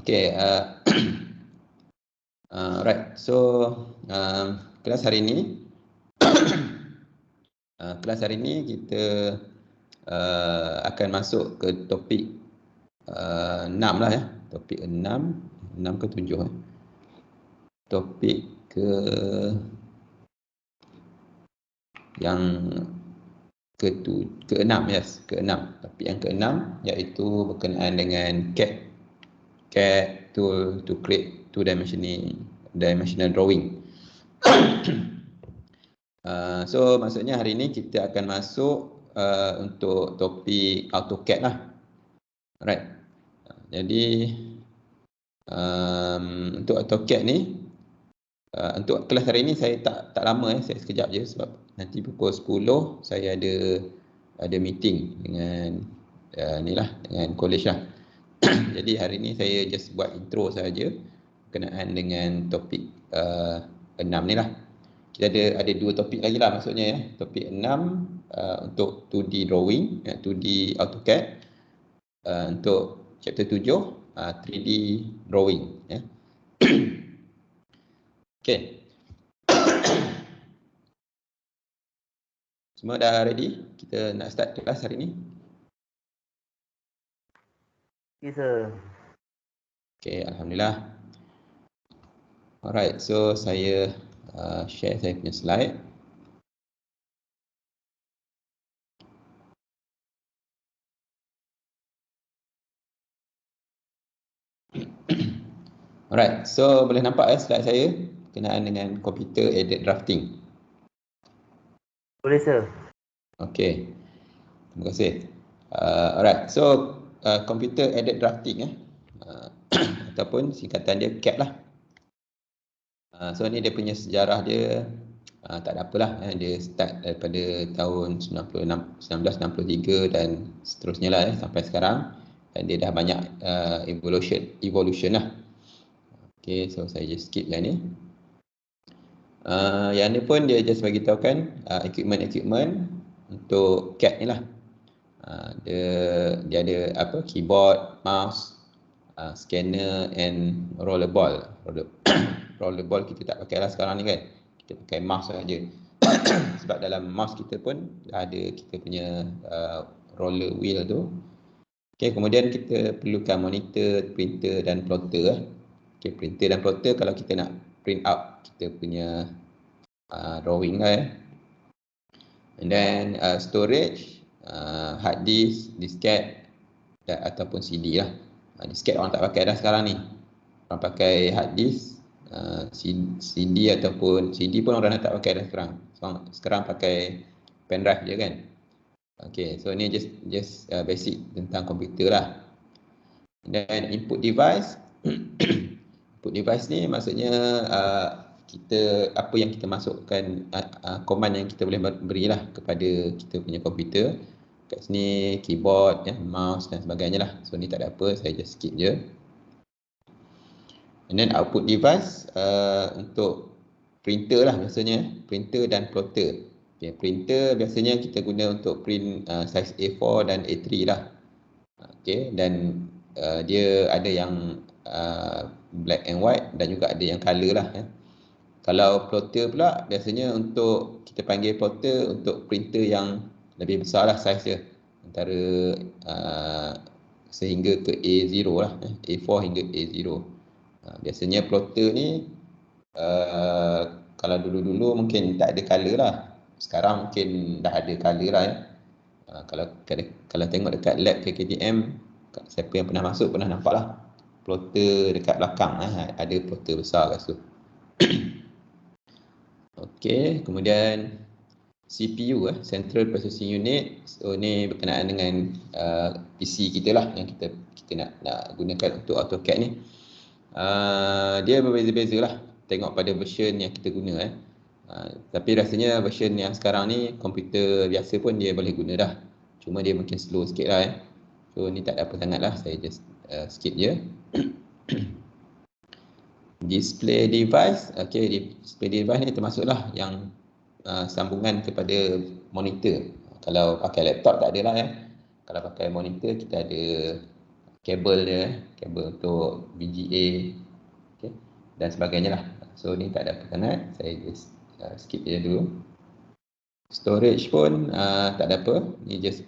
Okay, right. So kelas hari ini, kita akan masuk ke topik 6 lah ya. Topik 6 ke 7 Topik yang ke-6, yes, ke-6. Topik yang ke-6 iaitu berkenaan dengan CAD tool to create two-dimensional drawing. So maksudnya hari ini kita akan masuk untuk topik AutoCAD lah. Alright. Jadi untuk AutoCAD ni, untuk kelas hari ini saya tak lama saya sekejap je sebab nanti pukul 10 saya ada meeting dengan dengan college lah. Jadi hari ini saya just buat intro saja berkenaan dengan topik 6 ni lah. Kita ada 2 topik lagi lah maksudnya ya. Topik 6 untuk 2D drawing, 2D AutoCAD. Untuk chapter 7 3D drawing ya. Okay. Semua dah ready? Kita nak start kelas hari ni? Yes, sir. Okay, Alhamdulillah. Alright, so saya share saya punya slide. Alright, so boleh nampak slide saya berkenaan dengan computer aided drafting. Boleh, sir. Okay, terima kasih. Alright, so computer aided drafting ataupun singkatan dia CAD lah. So ni dia punya sejarah dia, tak ada apalah, dia start daripada tahun 1963 dan seterusnya lah sampai sekarang, dan dia dah banyak evolution lah. Okay, so saya just skip yang ni. Yang ni pun dia just bagi tahu kan equipment untuk CAD ni lah. Dia ada keyboard, mouse, scanner and rollerball. Rollerball kita tak pakai lah sekarang ni kan. Kita pakai mouse saja. Sebab dalam mouse kita pun ada kita punya roller wheel tu. Okay, kemudian kita perlukan monitor, printer dan plotter. Okay, printer dan plotter kalau kita nak print out kita punya drawing lah . And then storage, hard disk, disket ataupun CD lah. Disket orang tak pakai dah sekarang ni. Orang pakai hard disk, CD ataupun CD pun orang dah tak pakai dah sekarang. Sekarang pakai pen drive je kan. Okay, so ni just basic tentang komputer lah. Dan input device, input device ni maksudnya kita apa yang kita masukkan, command yang kita boleh berilah kepada kita punya komputer. Kat sini keyboard, mouse dan sebagainya lah. So ni tak ada apa, saya just skip je. And then output device untuk printer lah biasanya, printer dan plotter. Okay, printer biasanya kita guna untuk print size A4 dan A3 lah. Okay, dan dia ada yang black and white dan juga ada yang color lah. Kalau plotter pula biasanya untuk kita panggil plotter untuk printer yang lebih besar lah size dia, antara sehingga ke A0 lah, A4 hingga A0. Biasanya plotter ni kalau dulu-dulu mungkin tak ada color lah. Sekarang mungkin dah ada color lah . Kalau tengok dekat lab KKTM, siapa yang pernah masuk pernah nampak lah plotter dekat belakang, ada plotter besar kat situ. Okey, kemudian CPU, Central Processing Unit. So ni berkenaan dengan PC kita lah yang kita nak gunakan untuk AutoCAD ni. Dia berbeza-beza lah tengok pada version yang kita guna . Tapi rasanya version yang sekarang ni komputer biasa pun dia boleh guna dah. Cuma dia mungkin slow sikit lah . So ni tak ada apa sangat lah, saya just skip je. Display device, okay, display device ni termasuklah yang sambungan kepada monitor. Kalau pakai laptop tak ada lah . Kalau pakai monitor kita ada kabel dia, kabel untuk VGA, okay, dan sebagainya lah. So ni tak ada perkenaan, saya just skip dia dulu. Storage pun tak ada apa, ni just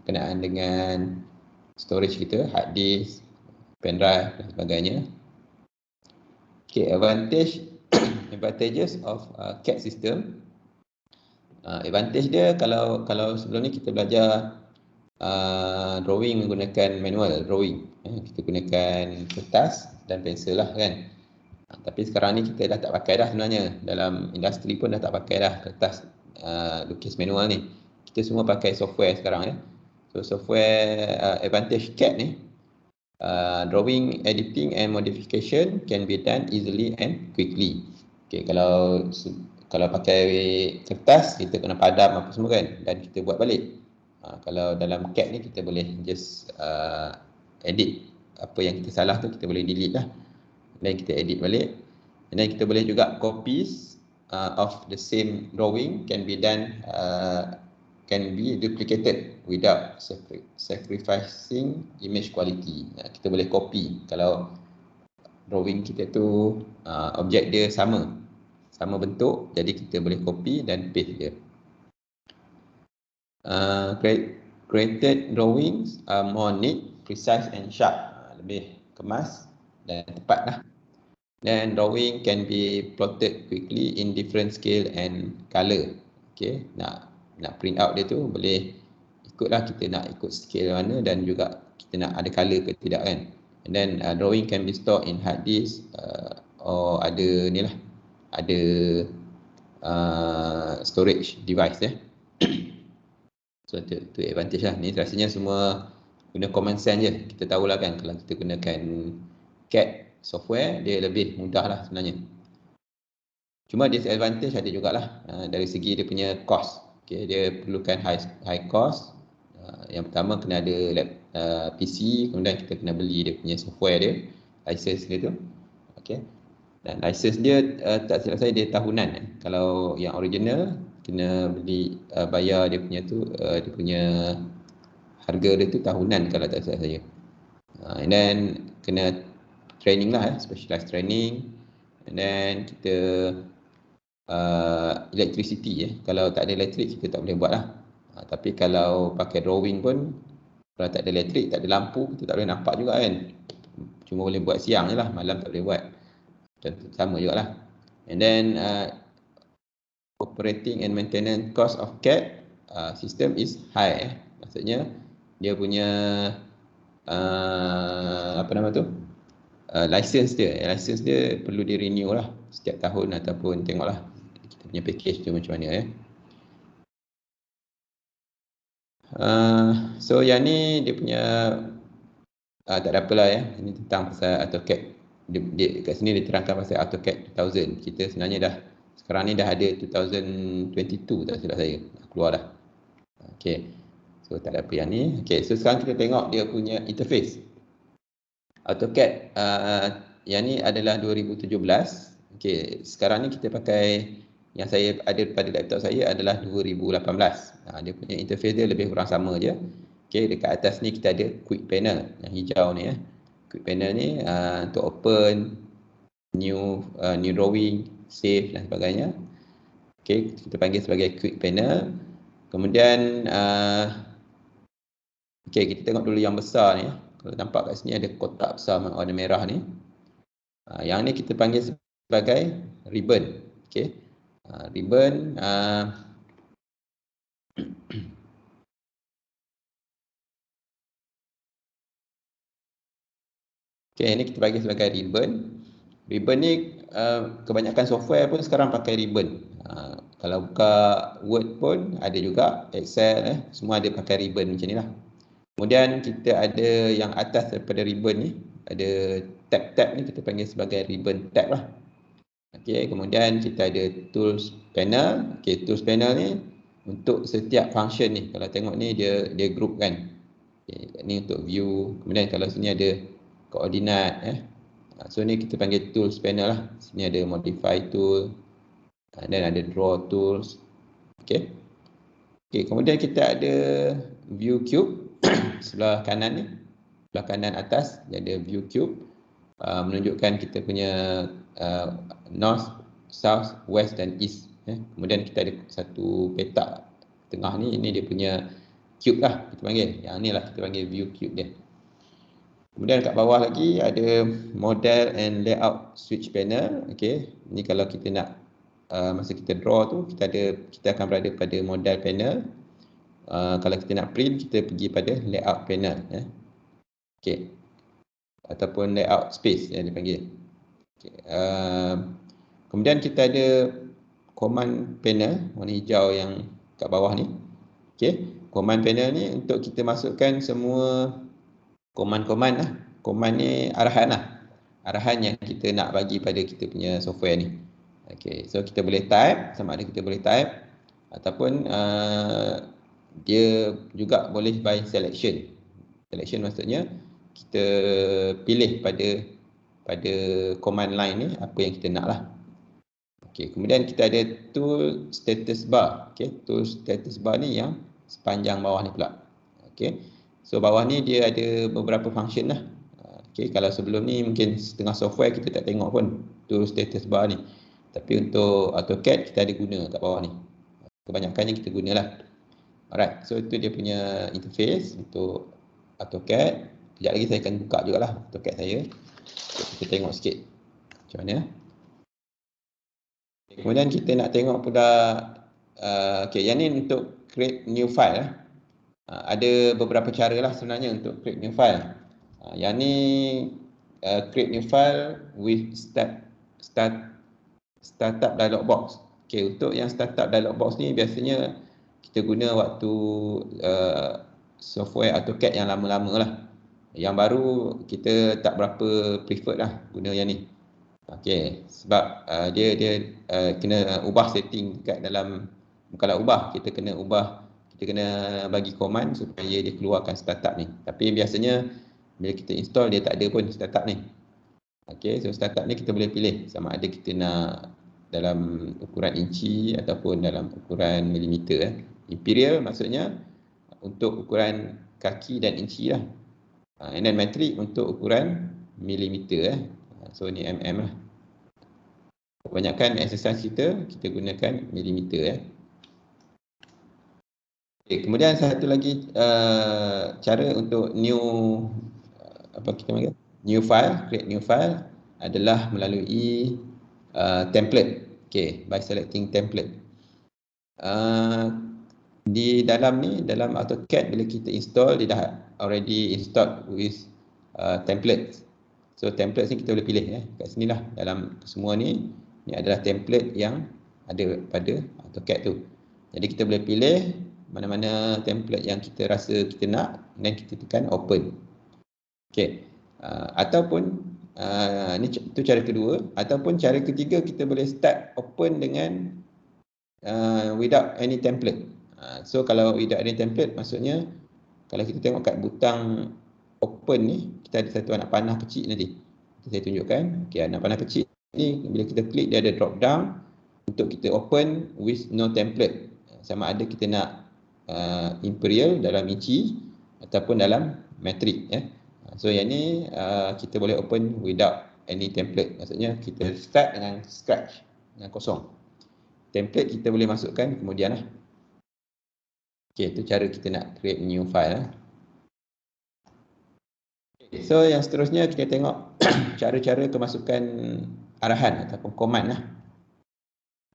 berkenaan dengan storage kita, hard disk, pen drive dan sebagainya. Okay, advantages of CAD system. Advantage dia kalau sebelum ni kita belajar drawing menggunakan manual drawing, kita gunakan kertas dan pensel lah kan. Tapi sekarang ni kita dah tak pakai dah sebenarnya, dalam industri pun dah tak pakai dah kertas lukis manual ni. Kita semua pakai software sekarang ya. So software advantage CAD ni, drawing, editing and modification can be done easily and quickly. Okay, kalau pakai kertas kita kena padam apa semua kan, dan kita buat balik. Kalau dalam CAD ni kita boleh just edit apa yang kita salah tu, kita boleh delete lah, dan kita edit balik. Dan kita boleh juga copies of the same drawing can be done, can be duplicated without sacrificing image quality. Kita boleh copy kalau drawing kita tu objek dia sama bentuk, jadi kita boleh copy dan paste dia. Created drawings are more neat, precise and sharp, lebih kemas dan tepat lah. Then drawing can be plotted quickly in different scale and color. Okay, nak print out dia tu boleh ikutlah, kita nak ikut scale mana dan juga kita nak ada color ke tidak kan. And then drawing can be stored in hard disk or ada ni lah, ada storage device ya. So tu advantage lah. Ni rasanya semua guna common sense je. Kita tahulah kan, kalau kita gunakan CAD software dia lebih mudah lah sebenarnya. Cuma disadvantage ada jugalah dari segi dia punya cost. Okay, dia perlukan high cost. Yang pertama kena ada PC, kemudian kita kena beli dia punya software dia, license dia tu. Okay. Dan license dia tak silap saya dia tahunan. Kalau yang original kena beli bayar dia punya tu, dia punya harga dia tu tahunan kalau tak silap saya. And then kena training lah, specialized training. And then kita electricity kalau tak ada elektrik kita tak boleh buat lah. Tapi kalau pakai drawing pun, kalau tak ada elektrik, tak ada lampu, kita tak boleh nampak juga kan. Cuma boleh buat siang je lah, malam tak boleh buat. Contoh sama jugalah. And then operating and maintenance cost of CAD system is high. Maksudnya dia punya apa nama tu, license dia perlu di renew lah setiap tahun, ataupun tengoklah kita punya package tu macam mana ya. So yang ni dia punya tak ada apalah ya, ini tentang pasal AutoCAD. Dia kat sini diterangkan pasal AutoCAD 2000. Kita sebenarnya dah sekarang ni dah ada 2022 tak silap saya, dah keluar dah. Okay, so tak ada apa yang ni. Okay, so sekarang kita tengok dia punya interface. AutoCAD yang ni adalah 2017. Okay, sekarang ni kita pakai yang saya ada pada laptop saya adalah 2018. Dia punya interface dia lebih kurang sama je. Okay, dekat atas ni kita ada quick panel yang hijau ni ya. Quick panel ni untuk open, new drawing, save dan sebagainya. Okay, kita panggil sebagai quick panel. Kemudian okay, kita tengok dulu yang besar ni. Kalau nampak kat sini ada kotak besar warna merah ni. Yang ni kita panggil sebagai ribbon. Okay, ribbon okay, ini kita bagi sebagai ribbon. Ribbon ni kebanyakan software pun sekarang pakai ribbon. Kalau buka Word pun ada juga, Excel semua ada pakai ribbon macam ni lah. Kemudian kita ada yang atas daripada ribbon ni, ada tab-tab ni kita panggil sebagai ribbon tab lah. Okay, kemudian kita ada tools panel. Okay, tools panel ni untuk setiap function ni. Kalau tengok ni dia group kan. Okay, ni untuk view. Kemudian kalau sini ada koordinat so ni kita panggil tools panel lah. Sini ada modify tool, dan ada draw tools. Okay. Okay, kemudian kita ada view cube sebelah kanan ni. sebelah kanan atas dia ada view cube, menunjukkan kita punya north, south, west dan east. Kemudian kita ada satu petak tengah ni, ini dia punya cube lah kita panggil. Yang ni lah kita panggil view cube dia. Kemudian kat bawah lagi ada model and layout switch panel. Okey, ni kalau kita nak masa kita draw tu kita akan berada pada model panel. Kalau kita nak print kita pergi pada layout panel okey, ataupun layout space yang dipanggil. Okay. Kemudian kita ada command panel warna hijau yang kat bawah ni. Okey, command panel ni untuk kita masukkan semua command lah. Command ni arahan lah. Arahan yang kita nak bagi pada kita punya software ni. Okay, so kita boleh type, sama ada kita boleh type ataupun dia juga boleh by selection. Selection maksudnya kita pilih pada command line ni apa yang kita nak lah. Okay, kemudian kita ada tool status bar. Okay, tool status bar ni yang sepanjang bawah ni pula. Okay, so bawah ni dia ada beberapa function lah. Okay, kalau sebelum ni mungkin setengah software kita tak tengok pun tool status bar ni. Tapi untuk AutoCAD kita ada guna kat bawah ni. Kebanyakannya kita gunalah. Alright, so itu dia punya interface untuk AutoCAD. Sekejap lagi saya akan buka jugalah AutoCAD saya. Kita tengok sikit macam mana. Kemudian kita nak tengok pula, okay, yang ni untuk create new file. Ada beberapa cara lah sebenarnya untuk create new file. Yang ni create new file with startup dialog box. Okay, untuk yang startup dialog box ni biasanya kita guna waktu software AutoCAD yang lama-lama lah. Yang baru kita tak berapa preferred lah guna yang ni. Okay, sebab dia kena ubah setting dekat dalam, bukanlah ubah, kita kena bagi command supaya dia keluarkan startup ni. Tapi biasanya bila kita install dia tak ada pun startup ni. Okay, so startup ni kita boleh pilih sama ada kita nak dalam ukuran inci ataupun dalam ukuran milimeter. Imperial maksudnya untuk ukuran kaki dan inci lah. And then metric untuk ukuran milimeter. So ni mm lah. Kebanyakan exercise kita gunakan milimeter. Okay, kemudian satu lagi cara untuk new file, create new file adalah melalui template. Okay, by selecting template. Di dalam AutoCAD bila kita install dia dah already installed with templates. So template ni kita boleh pilih kat sini lah, dalam semua ni adalah template yang ada pada AutoCAD tu. Jadi kita boleh pilih mana-mana template yang kita rasa kita nak dan kita tekan open. Okey. Ataupun ni tu cara kedua, ataupun cara ketiga kita boleh start open dengan without any template. So kalau without any template maksudnya kalau kita tengok kat butang open ni kita ada satu anak panah kecil nanti. Saya tunjukkan. Okey, anak panah kecil ni bila kita klik dia ada drop down untuk kita open with no template. Sama ada kita nak imperial dalam inci ataupun dalam metric So yang ni kita boleh open without any template. Maksudnya kita start dengan scratch, dengan kosong. Template kita boleh masukkan kemudian lah. Okay, itu cara kita nak create new file. Okay, so yang seterusnya kita tengok cara-cara kemasukan arahan ataupun command lah.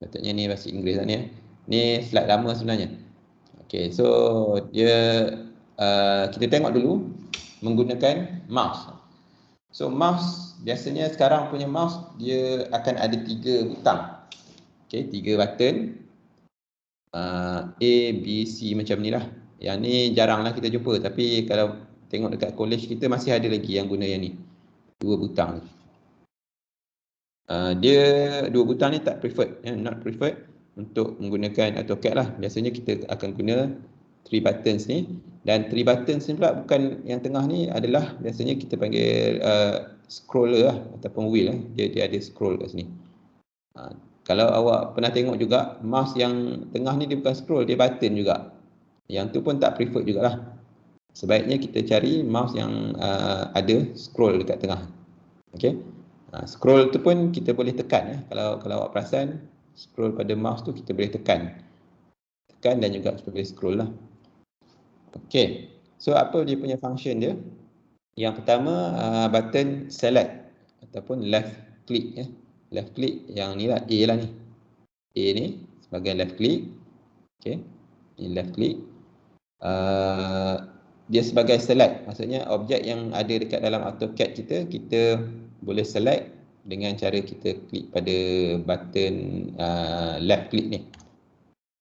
Patutnya ni bahasa Inggeris lah ni. Ni slide lama sebenarnya. Okay, so dia kita tengok dulu menggunakan mouse. So mouse biasanya sekarang punya mouse dia akan ada 3 butang. Okay, 3 button. A, B, C macam ni lah. Yang ni jaranglah kita jumpa. Tapi kalau tengok dekat college kita masih ada lagi yang guna yang ni. 2 butang. Dia 2 butang ni tak preferred. Not preferred untuk menggunakan AutoCAD lah. Biasanya kita akan guna 3 buttons ni. Dan 3 buttons ni pula bukan yang tengah ni adalah biasanya kita panggil scroller lah ataupun wheel lah. Dia ada scroll kat sini. Kalau awak pernah tengok juga mouse yang tengah ni dia bukan scroll, dia button juga. Yang tu pun tak preferred jugalah. sebaiknya kita cari mouse yang ada scroll dekat tengah. Okey. Scroll tu pun kita boleh tekan. Kalau awak perasan, scroll pada mouse tu kita boleh tekan dan juga boleh scroll lah. Okey. So apa dia punya function dia? Yang pertama button select ataupun left click ya. Left click yang ni lah, A lah ni. A ni sebagai left click. Okey. Ni left click. Dia sebagai select, maksudnya objek yang ada dekat dalam AutoCAD kita boleh select dengan cara kita klik pada button left click ni.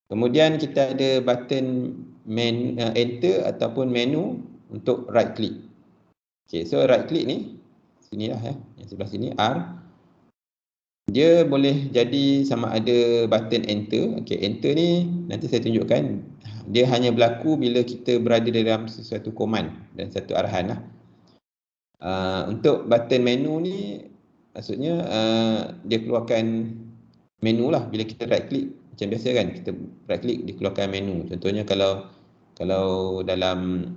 Kemudian kita ada button enter ataupun menu untuk right click. Okey, so right click ni sinilah ya, yang sebelah sini R. Dia boleh jadi sama ada button enter. Okey, enter ni nanti saya tunjukkan. Dia hanya berlaku bila kita berada dalam sesuatu command dan satu arahan lah. Untuk button menu ni maksudnya dia keluarkan menu lah bila kita right click. Macam biasa kan, kita right click dia keluarkan menu. Contohnya kalau dalam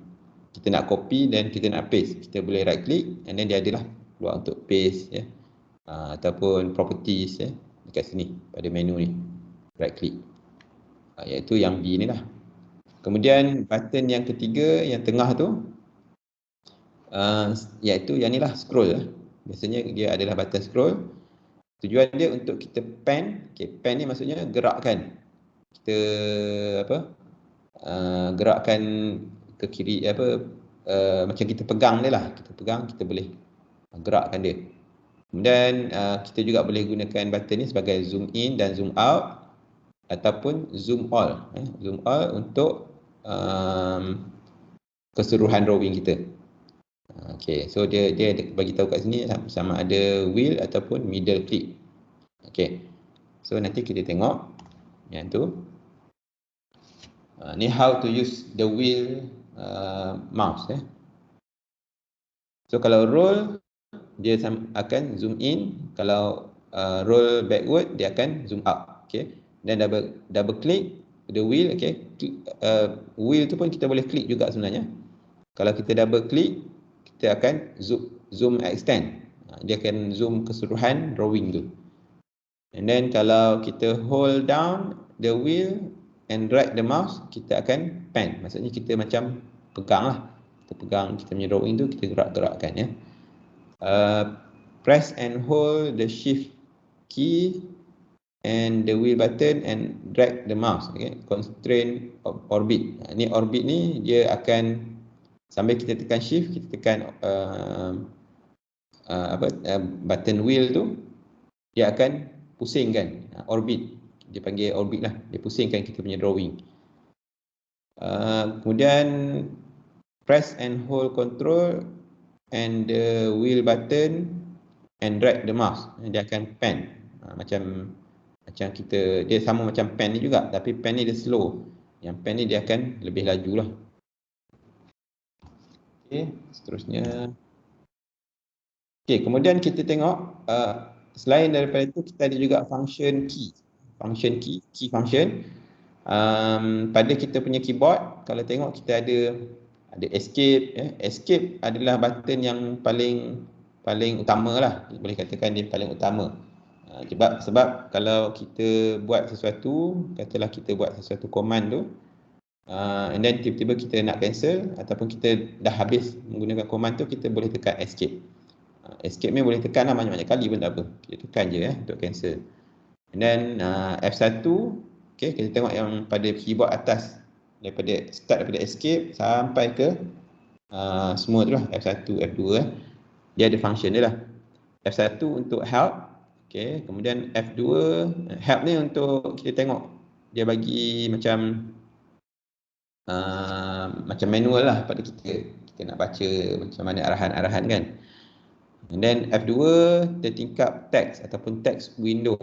kita nak copy dan kita nak paste, kita boleh right click and then dia adalah keluar untuk paste ya. Ataupun properties ya, dekat sini pada menu ni right click, iaitu yang B ni lah. Kemudian button yang ketiga yang tengah tu iaitu yang ni lah, scroll lah. Biasanya dia adalah button scroll. Tujuan dia untuk kita pan. Okay, pan ni maksudnya gerakkan. Kita gerakkan ke kiri macam kita pegang dia lah. Kita pegang, kita boleh gerakkan dia. Kemudian kita juga boleh gunakan button ni sebagai zoom in dan zoom out ataupun zoom all. Zoom all untuk keseluruhan drawing kita. Okey, so dia bagi tahu kat sini sama ada wheel ataupun middle click. Okey. So nanti kita tengok yang tu. Ni how to use the wheel mouse ya. So kalau roll dia akan zoom in, kalau roll backward dia akan zoom out. Okey. Dan double click the wheel, okey. Wheel tu pun kita boleh klik juga sebenarnya. Kalau kita double click, kita akan zoom extend. Dia akan zoom keseluruhan drawing tu. And then kalau kita hold down the wheel and drag the mouse, kita akan pan. Maksudnya kita macam pegang lah. Kita pegang kita punya drawing tu, kita gerak-gerakkan ya. Press and hold the shift key and the wheel button and drag the mouse. Okay. Constraint orbit. Ni orbit ni dia akan sambil kita tekan shift, kita tekan button wheel tu, dia akan pusingkan orbit. Dia panggil orbit lah. Dia pusingkan kita punya drawing. Kemudian press and hold control and the wheel button and drag the mouse. Dia akan pan. Macam kita, dia sama macam pen ni juga, tapi pen ni dia slow. Yang pen ni dia akan lebih laju lah. Okey, seterusnya. Okey, kemudian kita tengok selain daripada itu kita ada juga function key. Function key function. Pada kita punya keyboard, kalau tengok kita ada escape ya. Escape adalah button yang paling utama lah. Boleh katakan dia paling utama. Sebab kalau kita buat sesuatu, katalah kita buat sesuatu command tu, and then tiba-tiba kita nak cancel ataupun kita dah habis menggunakan command tu, kita boleh tekan escape. Escape ni boleh tekan lah banyak-banyak kali pun tak apa. Kita tekan je untuk cancel. And then F1, okay, kita tengok yang pada keyboard atas, daripada escape sampai ke semua tu lah, F1, F2 dia ada function dia lah. F1 untuk help. Okay, kemudian F2 help ni untuk kita tengok, dia bagi macam manual lah pada kita nak baca macam mana arahan-arahan kan. And then F2 dia tingkap text ataupun text window.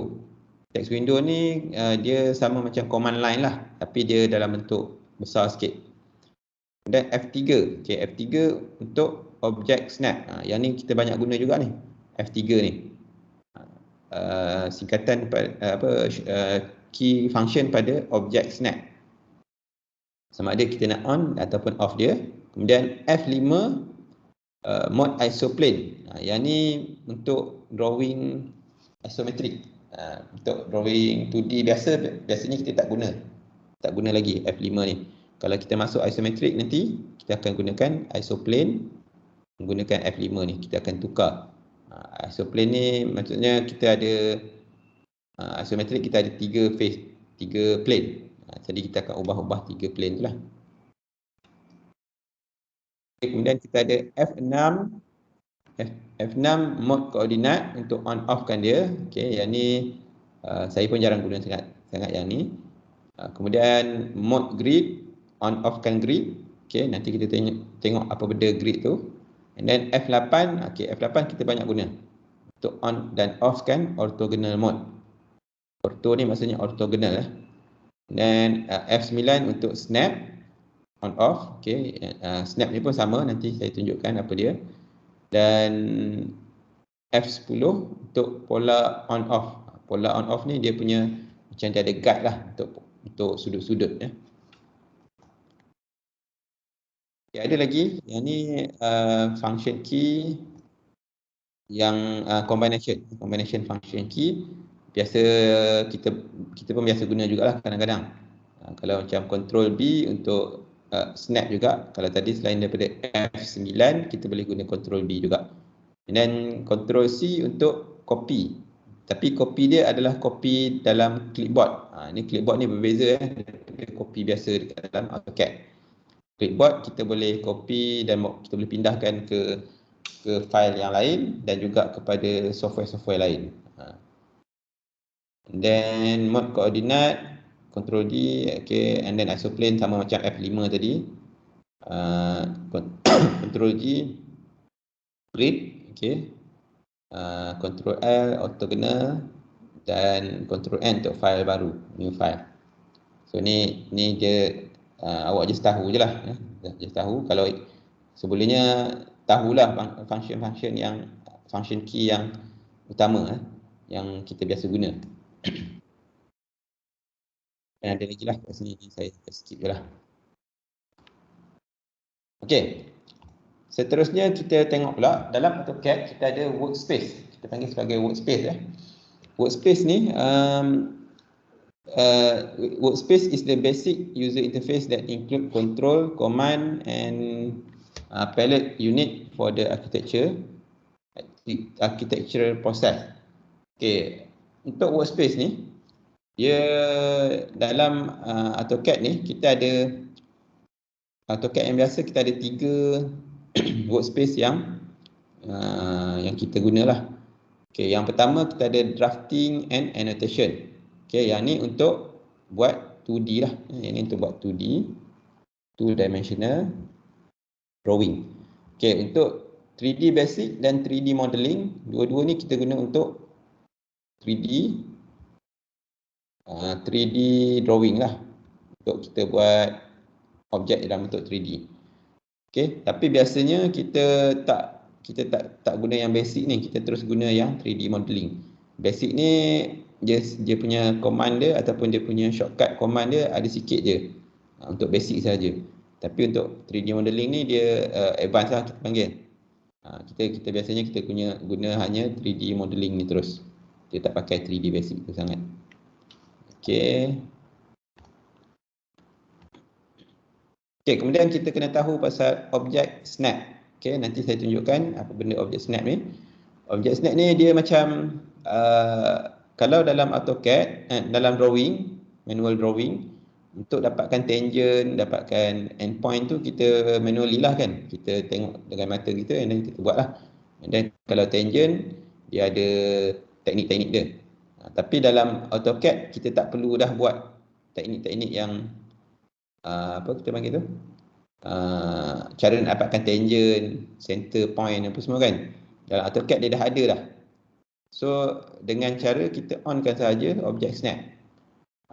Text window ni dia sama macam command line lah, tapi dia dalam bentuk besar sikit. Dan F3, okay, F3 untuk object snap. Yang ni kita banyak guna juga ni, F3 ni. Singkatan key function pada object snap. Sama ada kita nak on ataupun off dia. Kemudian F5 mode isoplane. Yang ni untuk drawing isometrik. Untuk drawing 2D biasanya kita tak guna lagi F5 ni. Kalau kita masuk isometrik nanti kita akan gunakan isoplane, menggunakan F5 ni. Kita akan tukar. Isoplane ni maksudnya kita ada isometrik, kita ada 3 phase, 3 plane. Jadi kita akan ubah-ubah 3 plane tu lah. Kemudian kita ada F6 mode koordinat untuk on off kan dia. Okey, yang ni saya pun jarang guna sangat yang ni. Kemudian mode grid, on off kan grid. Okey, nanti kita tengok apa benda grid tu. And then F8, okey, F8 kita banyak guna untuk on dan off kan orthogonal mode. Ortho ni maksudnya orthogonal . Dan F9 untuk snap, on off. Okey, snap ni pun sama, nanti saya tunjukkan apa dia. Dan F10 untuk polar on off. Polar on off ni dia punya macam dia ada guide lah untuk sudut-sudut ya. Okay, ada lagi yang ni function key yang combination function key. Biasa kita pun biasa guna jugalah kadang-kadang. Kalau macam control B untuk snap juga. Kalau tadi selain daripada F9 kita boleh guna control B juga. Dan control C untuk copy. Tapi copy dia adalah copy dalam clipboard. Ini clipboard ni berbeza daripada copy biasa dekat dalam AutoCAD. Clipboard kita boleh copy dan kita boleh pindahkan ke file yang lain dan juga kepada software-software lain. And then mode koordinat, control D, okay, and then isoplane sama macam F5 tadi. Control G, grid, okay. Control L, orthogonal, dan control N untuk file baru, new file. So ni dia awak just tahu je lah, just tahu. Kalau sebelumnya tahulah function key yang utama yang kita biasa guna. Dan ada lagi lah kat sini, saya skip je lah. Okey, seterusnya kita tengok pula dalam AutoCAD kita ada workspace. Kita panggil sebagai workspace . Workspace ni workspace is the basic user interface that include control, command and palette unit for the architectural process. Okay, untuk workspace ni, dia dalam AutoCAD ni kita ada AutoCAD yang biasa kita ada 3 workspace yang kita gunalah. Okay, yang pertama kita ada drafting and annotation. Okay, yang ni untuk buat 2D lah. Yang ni untuk buat 2D, 2-dimensional drawing. Okay, untuk 3D basic dan 3D modeling, dua-dua ni kita guna untuk 3D drawing lah. Untuk kita buat objek dalam bentuk 3D. Okay, tapi biasanya kita tak guna yang basic ni, kita terus guna yang 3D modeling. Basic ni dia punya command dia ataupun dia punya shortcut command dia ada sikit je untuk basic saja. Tapi untuk 3D modeling ni dia advance lah kita panggil. Kita biasanya kita guna hanya 3D modeling ni terus. Dia tak pakai 3D basic tu sangat. Okey. Okey, kemudian kita kena tahu pasal objek snap. Okey, nanti saya tunjukkan apa benda objek snap ni. Objek snap ni dia macam kalau dalam AutoCAD, dalam drawing, manual drawing, untuk dapatkan tangent, dapatkan endpoint tu kita manually lah kan. Kita tengok dengan mata kita dan kita buat lah. Dan kalau tangent, dia ada teknik-teknik dia. Tapi dalam AutoCAD, kita tak perlu dah buat teknik-teknik yang apa kita panggil tu? Cara nak dapatkan tangent, center point apa semua kan. Dalam AutoCAD dia dah ada dah. So dengan cara kita onkan saja objek snap.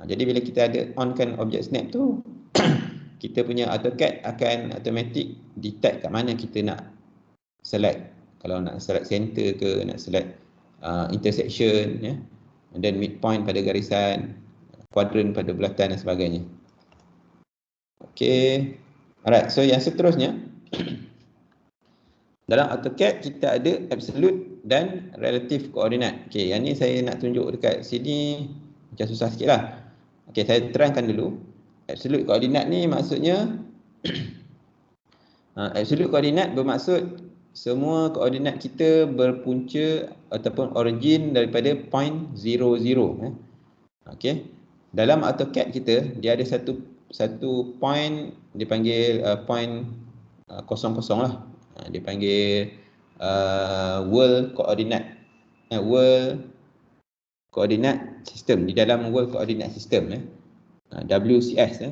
Jadi bila kita ada onkan objek snap tu, kita punya AutoCAD akan automatic detect kat mana kita nak select. Kalau nak select center ke, nak select intersection ya. And then midpoint pada garisan, quadrant pada bulatan dan sebagainya. Okay. Alright, so yang seterusnya Dalam AutoCAD kita ada absolute dan relative koordinat. Okey, yang ni saya nak tunjuk dekat sini macam susah sikitlah. Okey, saya terangkan dulu. Absolute koordinat ni maksudnya absolute koordinat bermaksud semua koordinat kita berpunca ataupun origin daripada point 00. Okey. Dalam AutoCAD kita dia ada satu point dipanggil point 00 lah. Dia panggil world coordinate world coordinate system. Di dalam world coordinate system WCS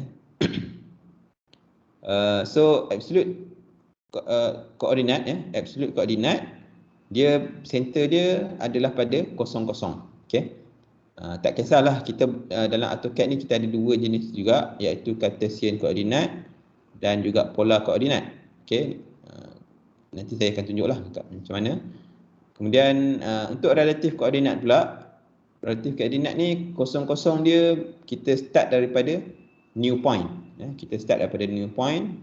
so absolute koordinat absolute koordinat dia center dia adalah pada 00. okey. Tak kisahlah kita dalam AutoCAD ni kita ada dua jenis juga, iaitu Cartesian koordinat dan juga polar koordinat. Okey. Nanti saya akan tunjuklah macam mana. Kemudian untuk relative koordinat pula, relative koordinat ni 00 dia kita start daripada new point. Kita start daripada new point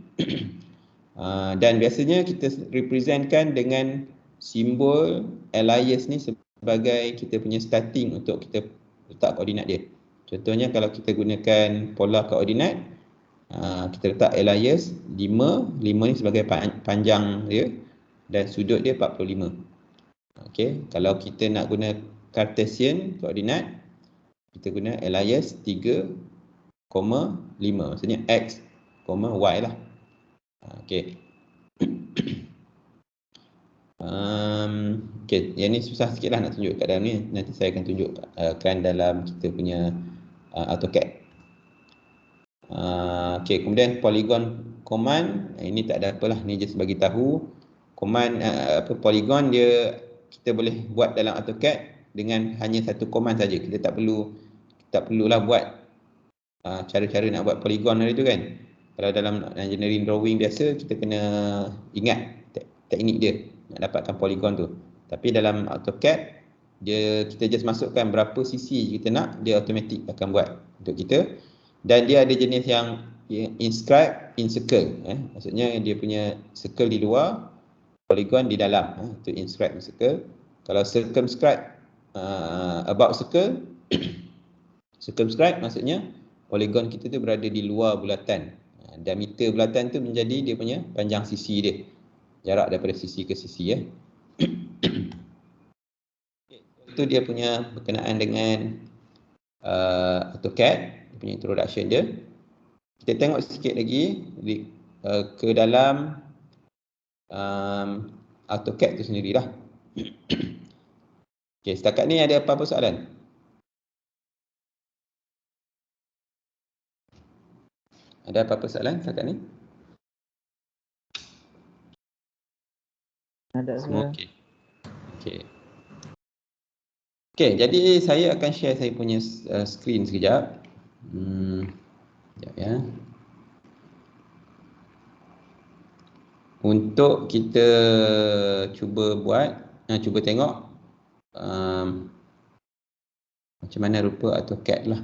dan biasanya kita representkan dengan simbol alias ni sebagai kita punya starting untuk kita letak koordinat dia. Contohnya kalau kita gunakan polar koordinat, kita letak alias 5 ni sebagai panjang dia dan sudut dia 45. Okey, kalau kita nak guna Cartesian koordinat, kita guna alias 3,5, maksudnya x, y lah. Okey. Okey, yang ni susah sikit lah nak tunjuk kat dalam ni. Nanti saya akan tunjukkan dalam kita punya AutoCAD. Okey, kemudian polygon command, ini tak ada apalah, ni just bagi tahu. Command polygon dia kita boleh buat dalam AutoCAD dengan hanya satu command saja. Kita tak perlulah buat cara-cara nak buat polygon itu kan. Kalau dalam engineering drawing biasa kita kena ingat teknik dia nak dapatkan polygon tu. Tapi dalam AutoCAD kita just masukkan berapa sisi kita nak, dia automatik akan buat untuk kita. Dan dia ada jenis yang inscribe in circle, maksudnya dia punya circle di luar, polygon di dalam, itu inscribe in circle. Kalau circumscribe about circle, circumscribe maksudnya polygon kita tu berada di luar bulatan. Diameter bulatan tu menjadi dia punya panjang sisi dia, jarak daripada sisi ke sisi Itu dia punya berkenaan dengan AutoCAD, punya introduction dia. Kita tengok sikit lagi ke dalam AutoCAD tu sendirilah. Okey, setakat ni ada apa-apa soalan? Ada apa-apa soalan setakat ni? Ada semua semua. okey. Okey. Okey, jadi saya akan share saya punya screen sekejap. Sekejap ya. Untuk kita cuba cuba tengok macam mana rupa AutoCAD lah.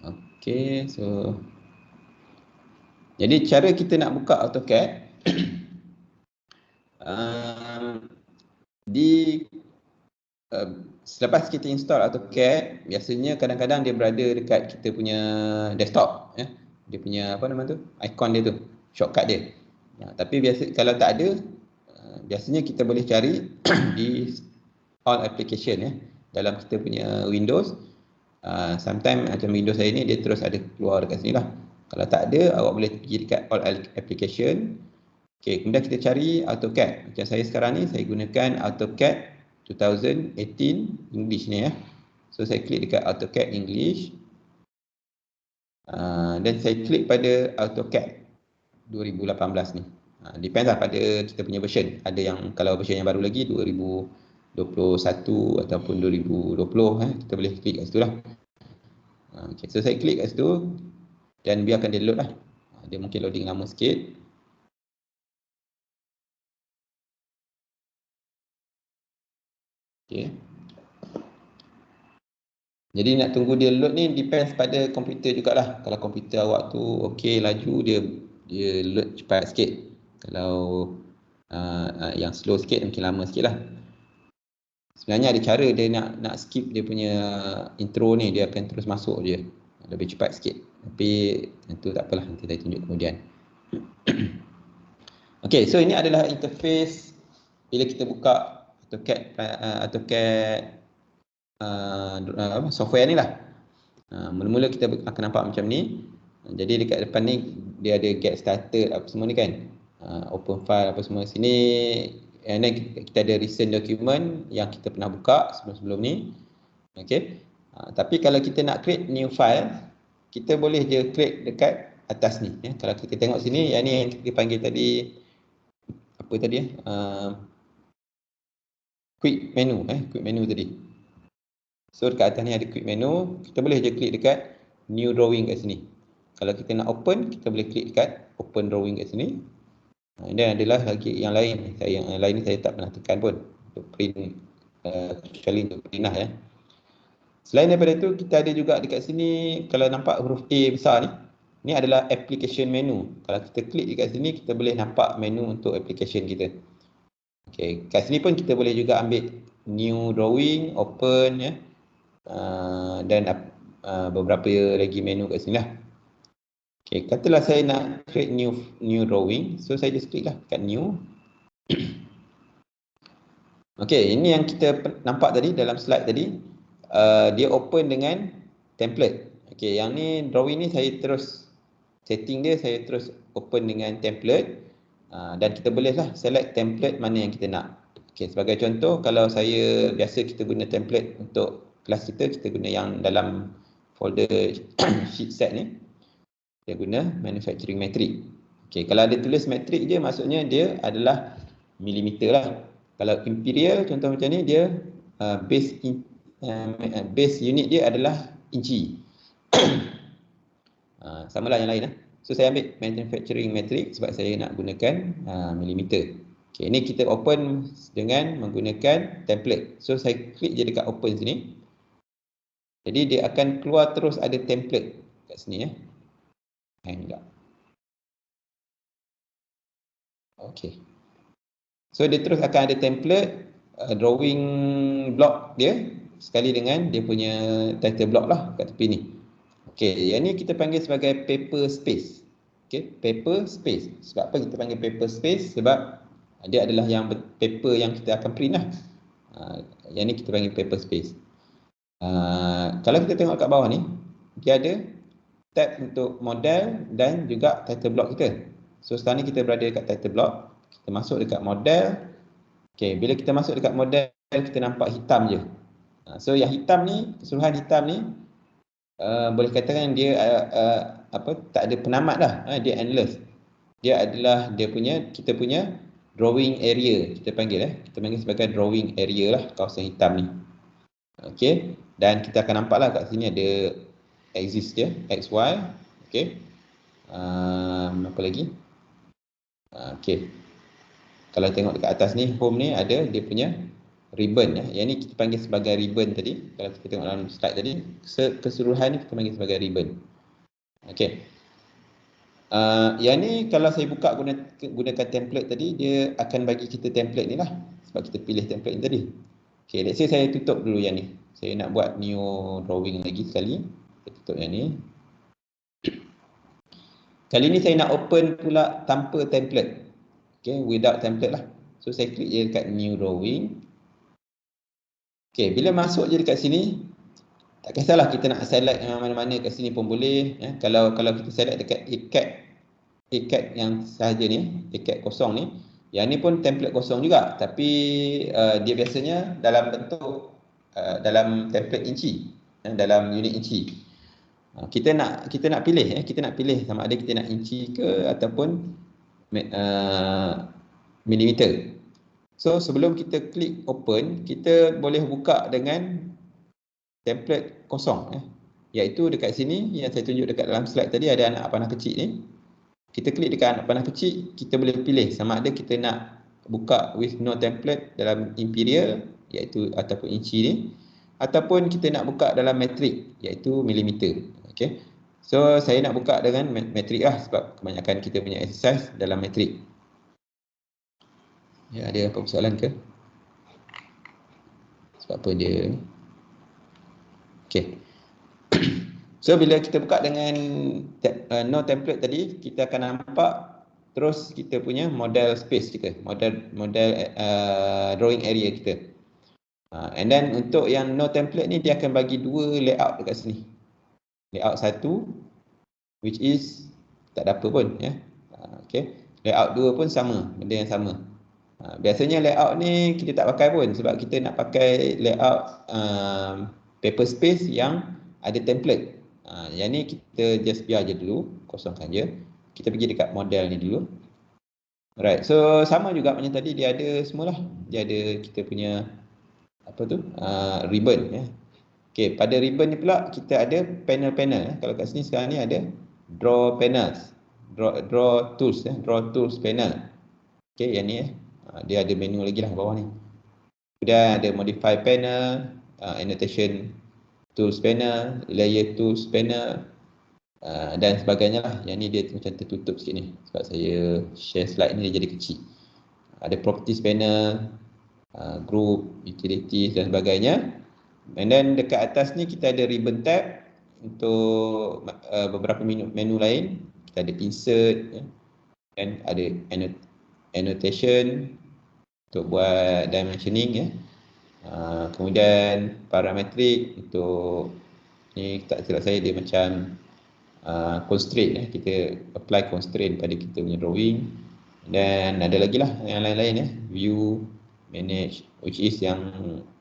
Okey, so jadi cara kita nak buka AutoCAD selepas kita install AutoCAD, biasanya kadang-kadang dia berada dekat kita punya desktop Dia punya apa nama tu? Icon dia tu, shortcut dia. Tapi kalau tak ada, biasanya kita boleh cari di all application dalam kita punya Windows. Sometimes macam Windows saya ni dia terus ada keluar dekat sini lah. Kalau tak ada, awak boleh pergi dekat all application. Okey, kemudian kita cari AutoCAD. Macam saya sekarang ni saya gunakan AutoCAD 2018 English ni So saya klik dekat AutoCAD English. Dan saya klik pada AutoCAD 2018 ni. Depends lah pada kita punya version. Ada yang kalau version yang baru lagi 2021 ataupun 2020 kita boleh klik kat situ lah. Okay, so saya klik kat situ dan biarkan dia load lah. Dia mungkin loading lama sikit. Okay. Jadi nak tunggu dia load ni depends pada komputer jugalah. Kalau komputer awak tu okey laju, dia load cepat sikit. Kalau yang slow sikit mungkin lama sikit lah. Sebenarnya ada cara dia nak skip dia punya intro ni, dia akan terus masuk je lebih cepat sikit. Tapi tentu tak apalah, nanti saya tunjuk kemudian. Okey, so ini adalah interface bila kita buka AutoCAD software ni lah. Mula-mula kita akan nampak macam ni. Jadi dekat depan ni dia ada get started apa semua ni kan. Open file apa semua sini. And then kita ada recent document yang kita pernah buka sebelum-sebelum ni. Okey. Tapi kalau kita nak create new file, kita boleh je klik dekat atas ni ya. Kalau kita tengok sini, yang ni yang kita panggil tadi apa tadi quick menu tadi. So dekat atas ni ada quick menu, kita boleh je klik dekat new drawing kat sini. Kalau kita nak open, kita boleh klik dekat open drawing kat sini. Dan adalah lagi yang lain. Yang lain ni saya tak pernah tekan pun untuk print, kecuali untuk print lah ya. Selain daripada itu, kita ada juga dekat sini, kalau nampak huruf A besar ni, ni adalah application menu. Kalau kita klik dekat sini, kita boleh nampak menu untuk application kita. Okay, kat sini pun kita boleh juga ambil new drawing, open ya. Dan beberapa lagi menu kat sini lah. Okay, katalah saya nak create new drawing, so saya just klik lah kat new. Okay, ini yang kita nampak tadi dalam slide tadi, dia open dengan template. Okay, yang ni drawing ni saya terus setting dia, saya terus open dengan template. Dan kita boleh lah select template mana yang kita nak. Okay, sebagai contoh, kalau saya biasa kita guna template untuk kelas kita guna yang dalam folder sheet set ni. Dia guna manufacturing metric. Okay, kalau ada tulis metric je, maksudnya dia adalah milimeter lah. Kalau imperial, contoh macam ni, dia base unit dia adalah inci. Samalah yang lain lah. So saya ambil manufacturing metric sebab saya nak gunakan milimeter. Okay, ini kita open dengan menggunakan template. So saya klik je dekat open sini. Jadi dia akan keluar terus ada template kat sini ya. Hang tak. Okay. So dia terus akan ada template drawing block dia sekali dengan dia punya title block lah kat tepi ni. Okay, yang ni kita panggil sebagai paper space. Okay, paper space. Sebab apa kita panggil paper space? Sebab dia adalah yang paper yang kita akan print lah. Yang ni kita panggil paper space. Kalau kita tengok kat bawah ni, dia ada tab untuk model dan juga title block kita. So sekarang ni kita berada dekat title block. Kita masuk dekat model. Okay, bila kita masuk dekat model, kita nampak hitam je. So yang hitam ni, keseluruhan hitam ni, boleh katakan dia tak ada penamat lah. Dia endless. Dia adalah kita punya drawing area. Kita panggil sebagai drawing area lah kawasan hitam ni. Okay, dan kita akan nampak lah kat sini ada axis dia, XY. Okay, apa lagi? Okay, kalau tengok dekat atas ni, home ni ada dia punya ribbon ya. Yang ni kita panggil sebagai ribbon tadi. Kalau kita tengok dalam slide tadi, keseluruhan ni kita panggil sebagai ribbon. Okay, yang ni kalau saya buka gunakan template tadi, dia akan bagi kita template ni lah. Sebab kita pilih template ni tadi. Okay, let's say saya tutup dulu yang ni. Saya nak buat new drawing lagi sekali. Saya tutup yang ni. Kali ni saya nak open pula tanpa template. Okay, without template lah. So saya klik je dekat new drawing. Okay, bila masuk je dekat sini, tak kisahlah kita nak select mana-mana kat sini pun boleh. Ya. Kalau kita select dekat ACAD yang sahaja ni, ACAD kosong ni, yang ni pun template kosong juga. Tapi dia biasanya dalam bentuk dalam template inci, dalam unit inci. Kita nak pilih kita nak pilih sama ada kita nak inci ke ataupun milimeter. So sebelum kita klik open, kita boleh buka dengan template kosong iaitu dekat sini yang saya tunjuk dekat dalam slide tadi, ada anak panah kecil ni. Kita klik dekat anak panah kecil, kita boleh pilih sama ada kita nak buka with no template dalam imperial iaitu ataupun inci ni, ataupun kita nak buka dalam metrik iaitu milimeter. Okey. So saya nak buka dengan metrik lah sebab kebanyakan kita punya exercise dalam metrik. Ya, ada apa persoalan ke? Sebab apa dia? Okey. So bila kita buka dengan no template tadi, kita akan nampak terus kita punya model space kita, model drawing area kita. And then untuk yang no template ni dia akan bagi dua layout dekat sini. Layout satu which is tak ada apa pun ya. Okey. Layout dua pun sama, benda yang sama. Biasanya layout ni kita tak pakai pun sebab kita nak pakai layout paper space yang ada template. Yang ni kita just biar je dulu, kosongkan je. Kita pergi dekat model ni dulu. Alright, so sama juga macam tadi, dia ada semualah. Dia ada kita punya apa tu? Ribbon ya. Okey, pada ribbon ni pula kita ada panel-panel. Kalau kat sini sekarang ni ada draw panels. Draw tools ya, draw tools panel. Okey, yang ni dia ada menu lagi lah bawah ni. Kemudian ada modify panel, annotation tools panel, layer tools panel, dan sebagainya lah. Yang ni dia macam tertutup sikit ni sebab saya share slide ni dia jadi kecil. Ada properties panel, group, utilities dan sebagainya. And then dekat atas ni kita ada ribbon tab untuk beberapa menu lain. Kita ada insert dan ada annotation untuk buat dimensioning ya. Kemudian parametrik untuk ni tak silap saya dia macam constraint ya. Kita apply constraint pada kita punya drawing. Dan ada lagi lah yang lain-lain ya, view, manage, which is yang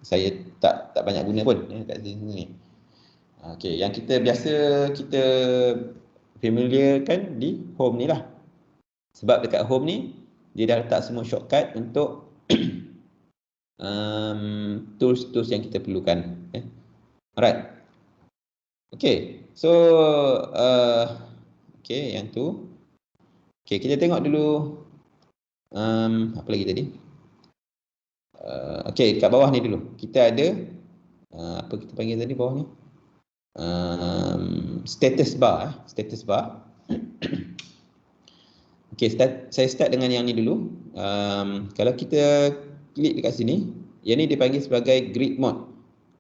saya tak banyak guna pun ya, kat sini. Okey, yang kita biasa kita familiar kan di home ni lah. Sebab dekat home ni dia dah letak semua shortcut untuk tools yang kita perlukan. Alright. Okay, so okay, yang tu. Okay, kita tengok dulu apa lagi tadi? Okay, kat bawah ni dulu. Kita ada apa kita panggil tadi bawah ni? Status bar. Status bar. Okay, saya start dengan yang ni dulu. Kalau kita klik dekat sini, yang ni dipanggil sebagai grid mode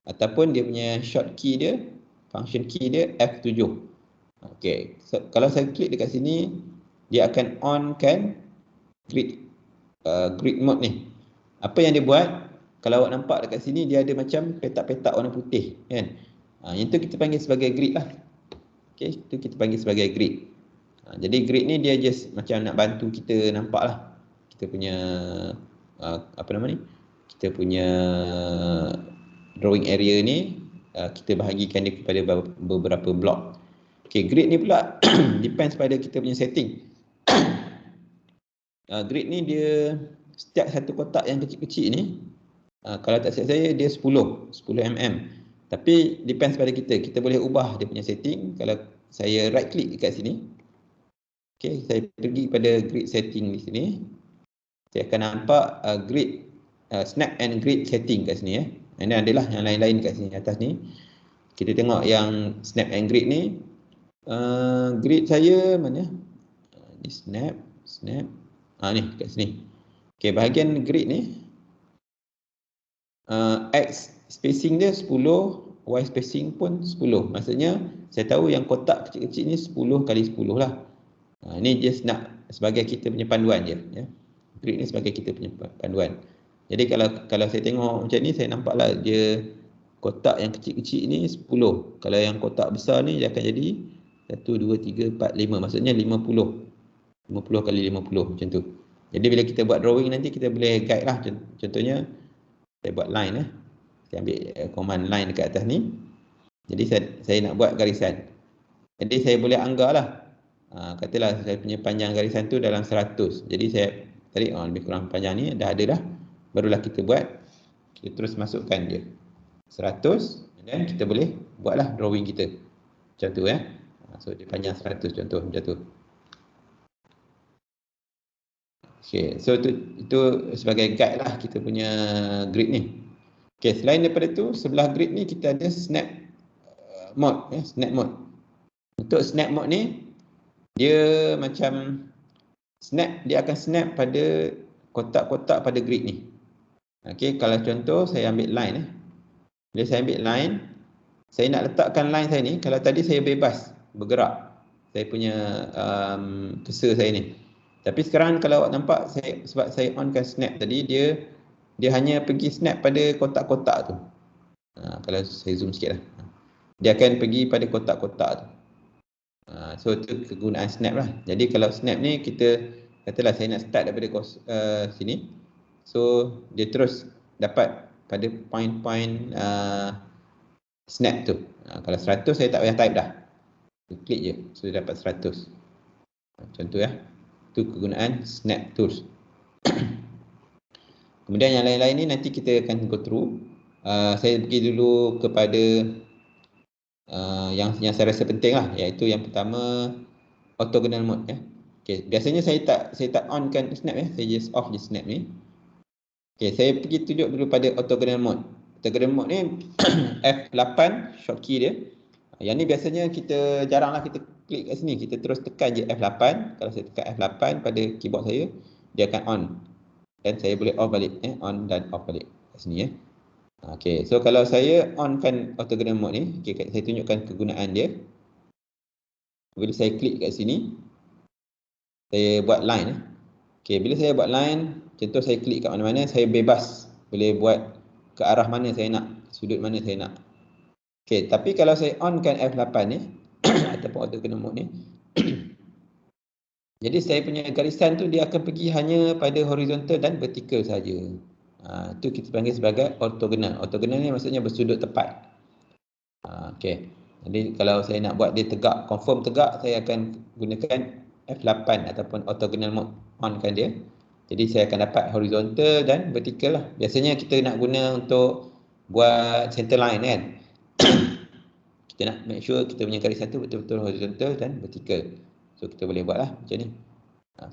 ataupun dia punya short key dia, function key dia F7. Okay, so, kalau saya klik dekat sini, dia akan on kan grid mode ni. Apa yang dia buat? Kalau awak nampak dekat sini dia ada macam petak-petak warna putih kan. Yang tu kita panggil sebagai grid lah. Okay, itu kita panggil sebagai grid. Jadi grid ni dia just macam nak bantu kita nampak lah kita punya apa nama ni, kita punya drawing area ni, kita bahagikan dia kepada beberapa blok. Okay, grid ni pula depends pada kita punya setting. Grid ni dia setiap satu kotak yang kecil-kecil ni, kalau tak silap saya dia 10 mm. Tapi depends pada kita. Kita boleh ubah dia punya setting. Kalau saya right click dekat sini, okay, saya pergi pada grid setting di sini. Saya akan nampak grid snap and grid setting kat sini ya. And then adalah yang lain-lain kat sini atas ni. Kita tengok yang snap and grid ni. Grid saya mana? Ni snap. Ni kat sini. Okay, bahagian grid ni X spacing dia 10, Y spacing pun 10. Maksudnya saya tahu yang kotak kecil-kecil ni 10 kali 10 lah. Ni just nak sebagai kita punya panduan je ya. Grid ni sebagai kita punya panduan. Jadi kalau saya tengok macam ni, saya nampaklah dia kotak yang kecil-kecil ni 10. Kalau yang kotak besar ni dia akan jadi 1, 2, 3, 4, 5. Maksudnya 50. 50 kali 50 macam tu. Jadi bila kita buat drawing nanti kita boleh guide lah. Contohnya saya buat line ya. Saya ambil command line dekat atas ni. Jadi saya nak buat garisan. Jadi saya boleh anggar lah. Katalah saya punya panjang garisan tu dalam 100. Jadi saya tarik lebih kurang panjang ni dah ada dah. Barulah kita buat. Kita terus masukkan je 100 dan kita boleh buatlah drawing kita. Macam tu ya. So dia panjang 100 contoh macam tu. Okay, so itu sebagai guide lah kita punya grid ni. Okey, selain daripada tu, sebelah grid ni kita ada snap mode, snap mode. Untuk snap mode ni, dia macam snap, dia akan snap pada kotak-kotak pada grid ni. Okey, kalau contoh saya ambil line. Bila saya ambil line, saya nak letakkan line saya ni, kalau tadi saya bebas bergerak, saya punya cursor saya ni. Tapi sekarang kalau awak nampak, sebab saya onkan snap tadi, dia hanya pergi snap pada kotak-kotak tu. Kalau saya zoom sikit lah. Dia akan pergi pada kotak-kotak tu. So itu kegunaan snap lah. Jadi kalau snap ni kita katalah saya nak start daripada sini. So dia terus dapat pada point-point snap tu. Kalau 100 saya tak payah type dah. Klik je. So dia dapat 100. Contoh ya. Itu kegunaan snap tools. Kemudian yang lain-lain ni nanti kita akan go through. Saya pergi dulu kepada yang saya rasa penting lah, iaitu yang pertama orthogonal mode ya. Okay, biasanya saya tak onkan snap ya, saya just off the snap ni. Okay, saya pergi tunjuk dulu pada orthogonal mode. Orthogonal mode ni F8 shortkey dia. Yang ni biasanya kita jaranglah kita klik kat sini, kita terus tekan je F8. Kalau saya tekan F8 pada keyboard saya, dia akan on. Dan saya boleh off balik, on dan off balik kat sini ya. Okey, so kalau saya onkan orthogonal mode ni, okay, saya tunjukkan kegunaan dia. Bila saya klik kat sini, saya buat line. Okey, bila saya buat line, contoh saya klik kat mana-mana, saya bebas boleh buat ke arah mana saya nak, sudut mana saya nak. Okey, tapi kalau saya onkan F8 ni ataupun orthogonal mode ni, jadi saya punya garisan tu dia akan pergi hanya pada horizontal dan vertikal saja. Itu kita panggil sebagai orthogonal. Orthogonal ni maksudnya bersudut tepat. Okey. Jadi kalau saya nak buat dia tegak, confirm tegak, saya akan gunakan F8 ataupun orthogonal mode, onkan dia. Jadi saya akan dapat horizontal dan vertikal lah. Biasanya kita nak guna untuk buat center line kan. Kita nak make sure kita punya garisan tu betul-betul horizontal dan vertikal. So kita boleh buat lah macam ni.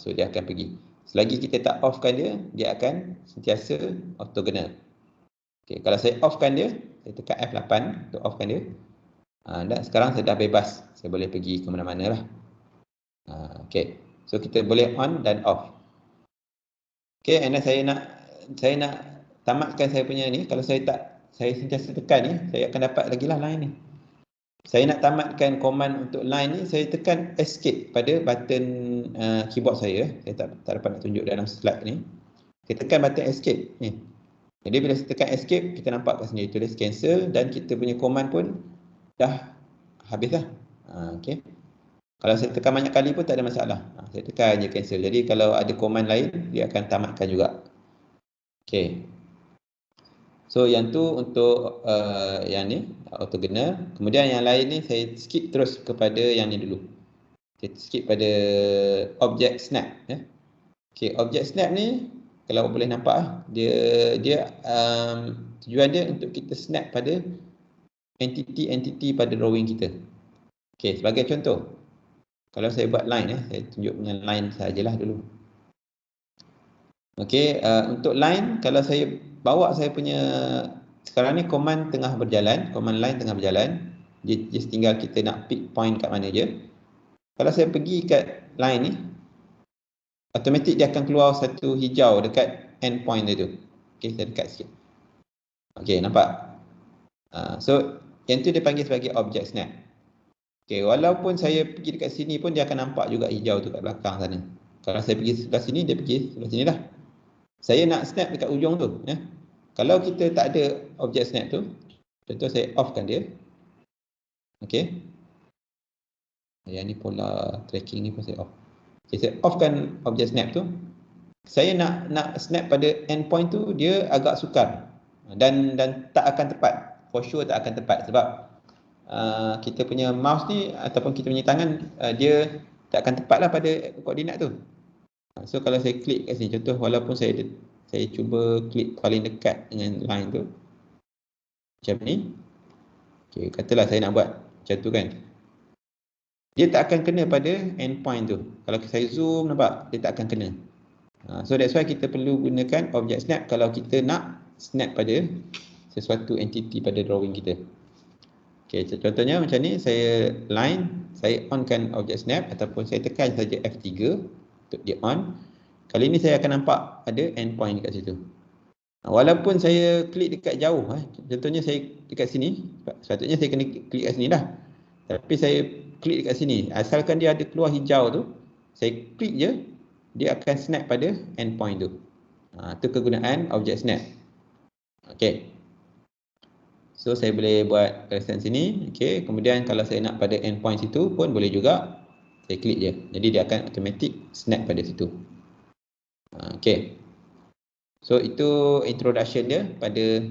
So dia akan pergi. Selagi kita tak offkan dia, dia akan sentiasa orthogonal. Okay, kalau saya offkan dia, saya tekan F8 untuk offkan dia. Dan sekarang saya dah bebas. Saya boleh pergi ke mana-mana lah. Okay, so kita boleh on dan off. Okay, and then saya nak tamatkan saya punya ni. Kalau saya sentiasa tekan ni, saya akan dapat lagi lah line ni. Saya nak tamatkan command untuk line ni, saya tekan escape pada button keyboard saya. Saya tak dapat nak tunjuk dalam slide ni. Saya tekan button escape ni. Jadi bila saya tekan escape, kita nampak kat sini tulis cancel dan kita punya command pun dah habis lah. Okay. Kalau saya tekan banyak kali pun tak ada masalah. Saya tekan je cancel. Jadi kalau ada command lain, dia akan tamatkan juga. Okay. So yang tu untuk yang ni orthogonal. Kemudian yang lain ni saya skip terus kepada yang ni dulu. Kita skip pada object snap ya. Okey, object snap ni kalau boleh nampak dia tujuan dia untuk kita snap pada entity pada drawing kita. Okey, sebagai contoh. Kalau saya buat line saya tunjuk dengan line sajalah dulu. Okey, untuk line kalau saya bawa saya punya sekarang ni command tengah berjalan, command line tengah berjalan, just tinggal kita nak pick point kat mana je. Kalau saya pergi kat line ni, automatik dia akan keluar satu hijau dekat end point dia tu. Okey, saya dekat sikit. Okey, nampak? So yang tu dia panggil sebagai object snap. Okey, walaupun saya pergi dekat sini pun dia akan nampak juga hijau tu kat belakang sana. Kalau saya pergi sebelah sini, dia pergi sebelah sini lah. Saya nak snap dekat ujung tu ya. Kalau kita tak ada object snap tu, contoh saya offkan dia. Okey. Yang ni pola tracking ni pun saya off. Okay, saya offkan object snap tu. Saya nak snap pada endpoint tu, dia agak sukar dan tak akan tepat. For sure tak akan tepat sebab kita punya mouse ni ataupun kita punya tangan dia tak akan tepat lah pada koordinat tu. So kalau saya klik kat sini, contoh walaupun saya cuba klik paling dekat dengan line tu macam ni. Okay, katalah saya nak buat macam tu kan, dia tak akan kena pada endpoint tu. Kalau saya zoom, nampak dia tak akan kena. So that's why kita perlu gunakan object snap kalau kita nak snap pada sesuatu entiti pada drawing kita. Okay, contohnya macam ni, saya line, saya onkan object snap ataupun saya tekan saja F3 untuk dia on. Kali ni saya akan nampak ada endpoint dekat situ. Walaupun saya klik dekat jauh, contohnya saya dekat sini, sepatutnya saya kena klik kat sini dah. Tapi saya klik dekat sini, asalkan dia ada keluar hijau tu, saya klik je, dia akan snap pada endpoint tu. Itu kegunaan object snap. Okay. So saya boleh buat garisan sini. Okay. Kemudian kalau saya nak pada endpoint situ pun boleh juga. Saya klik je. Jadi dia akan automatic snap pada situ. Okay. So itu introduction dia pada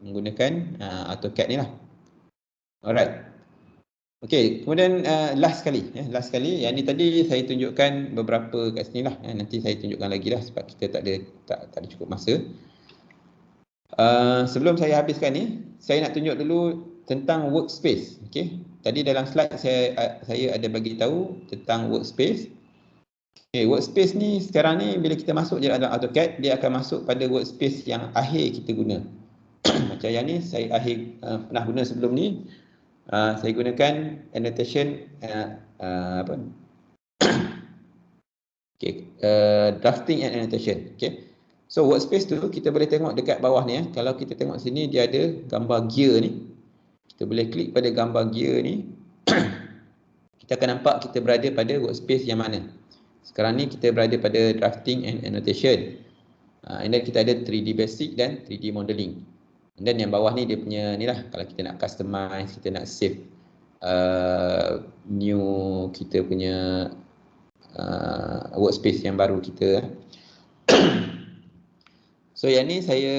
menggunakan AutoCAD ni lah. Alright. Okay, kemudian last sekali. Yang ni tadi saya tunjukkan beberapa kat sini lah. Nanti saya tunjukkan lagi lah sebab kita tak ada cukup masa. Sebelum saya habiskan ni, saya nak tunjuk dulu tentang workspace. Okay. Tadi dalam slide saya ada bagi tahu tentang workspace. Okay, workspace ni sekarang ni bila kita masuk je dalam AutoCAD, dia akan masuk pada workspace yang akhir kita guna. Macam yang ni saya pernah guna sebelum ni. Saya gunakan annotation drafting and annotation. Okay. So workspace tu kita boleh tengok dekat bawah ni. Kalau kita tengok sini dia ada gambar gear ni. Kita boleh klik pada gambar gear ni. Kita akan nampak kita berada pada workspace yang mana. Sekarang ni kita berada pada drafting and annotation. And then kita ada 3D basic dan 3D modeling. And then yang bawah ni dia punya ni lah. Kalau kita nak customize, kita nak save new kita punya workspace yang baru kita. So yang ni saya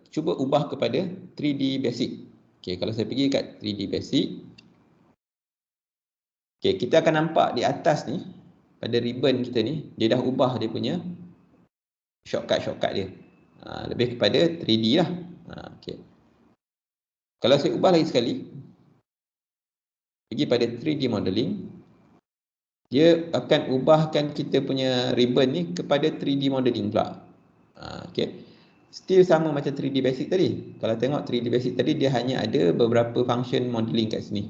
cuba ubah kepada 3D basic. Okay, kalau saya pergi kat 3D basic. Okay, kita akan nampak di atas ni, pada ribbon kita ni, dia dah ubah dia punya shortcut dia. Lebih kepada 3D lah. Okay. Kalau saya ubah lagi sekali, pergi pada 3D modeling, dia akan ubahkan kita punya ribbon ni kepada 3D modeling pula. Okay. Still sama macam 3D basic tadi. Kalau tengok 3D basic tadi, dia hanya ada beberapa function modeling kat sini.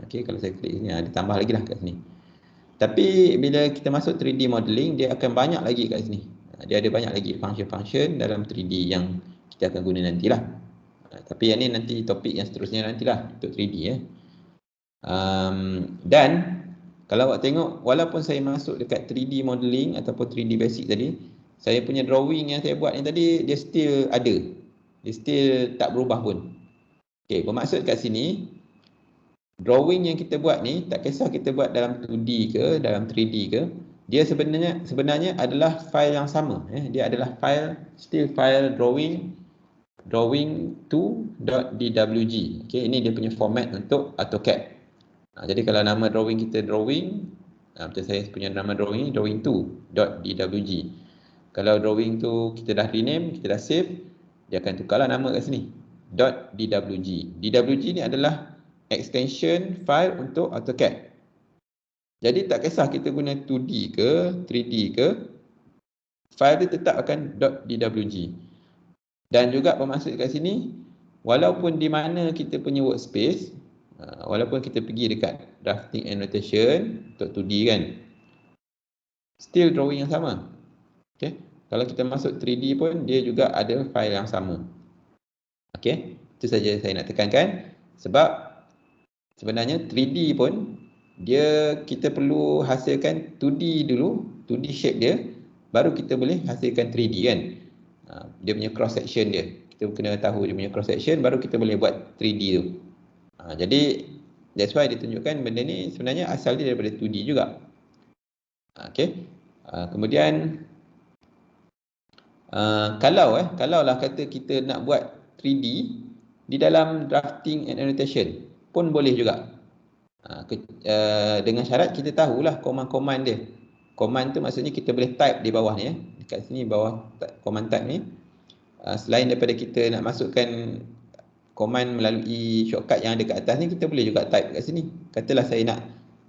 Okay, kalau saya klik sini, ada tambah lagi lah kat sini. Tapi bila kita masuk 3D modeling, dia akan banyak lagi kat sini. Dia ada banyak lagi function-function dalam 3D yang kita akan guna nantilah. Tapi yang ni nanti topik yang seterusnya nantilah untuk 3D ya. Dan kalau awak tengok, walaupun saya masuk dekat 3D modeling ataupun 3D basic tadi, saya punya drawing yang saya buat ni tadi, dia still ada. Dia still tak berubah pun. Okay, bermaksud kat sini, drawing yang kita buat ni, tak kisah kita buat dalam 2D ke, dalam 3D ke, dia sebenarnya adalah file yang sama. Dia adalah still file drawing2.dwg. Okay, ini dia punya format untuk AutoCAD. Jadi kalau nama drawing kita drawing, macam saya punya nama drawing 2.dwg. Kalau drawing tu kita dah rename, kita dah save, dia akan tukarlah nama kat sini, .dwg. DWG ni adalah extension file untuk AutoCAD. Jadi tak kisah kita guna 2D ke 3D ke, file dia tetap akan .dwg. Dan juga bermaksud kat sini, walaupun di mana kita punya workspace, walaupun kita pergi dekat drafting annotation untuk 2D kan, still drawing yang sama. Okay. Kalau kita masuk 3D pun, dia juga ada file yang sama. Okay. Itu saja saya nak tekankan. Sebab sebenarnya 3D pun, kita perlu hasilkan 2D dulu, 2D shape dia, baru kita boleh hasilkan 3D kan. Dia punya cross section dia. Kita kena tahu dia punya cross section, baru kita boleh buat 3D tu. Jadi, that's why ditunjukkan benda ni sebenarnya asal dia daripada 2D juga. Okay. Kemudian, kalaulah kata kita nak buat 3D di dalam drafting and annotation pun boleh juga. Dengan syarat kita tahulah command-command dia. Command tu maksudnya kita boleh type di bawah ni. Dekat sini bawah command type ni. Selain daripada kita nak masukkan command melalui shortcut yang ada kat atas ni, kita boleh juga type kat sini. Katalah saya nak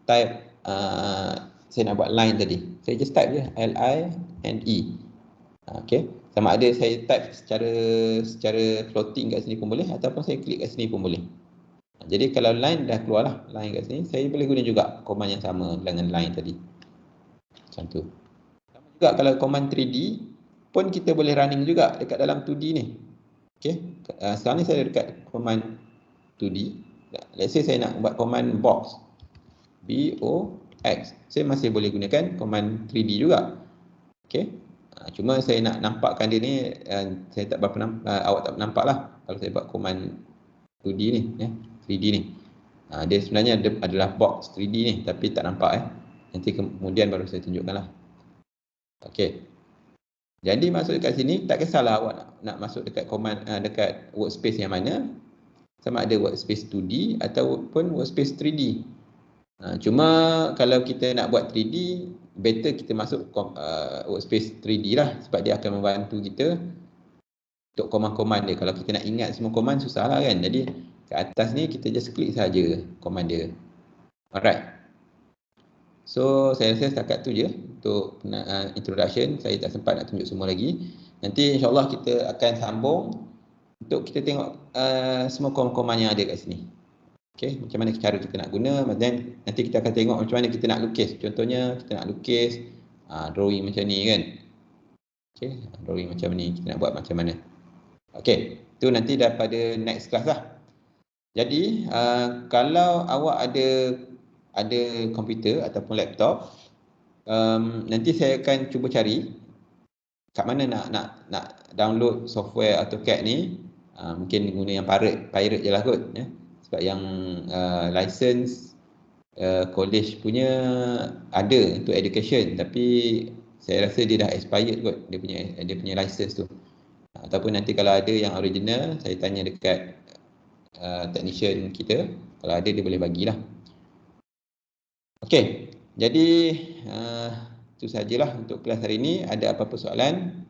type, saya nak buat line tadi. Saya just type je L-I-N-E. Okay. Sama ada saya type secara floating kat sini pun boleh, ataupun saya klik kat sini pun boleh. Jadi kalau line dah keluar lah, line kat sini, saya boleh guna juga command yang sama dengan line tadi. Macam tu. Sama juga kalau command 3D pun kita boleh running juga dekat dalam 2D ni. Okay. Sekarang ni saya dekat command 2D. Let's say saya nak buat command box. B-O-X. Saya masih boleh gunakan command 3D juga. Okay. Cuma saya nak nampakkan dia ni, saya tak berapa awak tak nampak lah kalau saya buat command 2D ni, 3D ni. Dia sebenarnya adalah box 3D ni, tapi tak nampak. Nanti kemudian baru saya tunjukkan lah. Okay. Jadi masuk dekat sini, tak kisahlah awak nak masuk dekat command, dekat workspace yang mana, sama ada workspace 2D ataupun workspace 3D. Cuma kalau kita nak buat 3D, better kita masuk workspace 3D lah, sebab dia akan membantu kita untuk command-command dia. Kalau kita nak ingat semua command, susah lah kan. Jadi kat atas ni kita just klik saja command dia. Alright. So saya rasa setakat tu je untuk introduction. Saya tak sempat nak tunjuk semua lagi. Nanti insyaAllah kita akan sambung untuk kita tengok semua command-command yang ada kat sini. Okay, macam mana cara kita nak guna, dan nanti kita akan tengok macam mana kita nak lukis. Contohnya kita nak lukis drawing macam ni kan. Okay, drawing macam ni kita nak buat macam mana. Okay, tu nanti daripada next class lah. Jadi kalau awak ada komputer ataupun laptop, nanti saya akan cuba cari kat mana nak download software AutoCAD ni. Mungkin guna yang pirate je lah kot, sebab yang license college punya ada untuk education, tapi saya rasa dia dah expired kot, dia punya license tu. Ataupun nanti kalau ada yang original, saya tanya dekat technician kita, kalau ada dia boleh bagilah. Okey, jadi itu sajalah untuk kelas hari ini. Ada apa-apa soalan?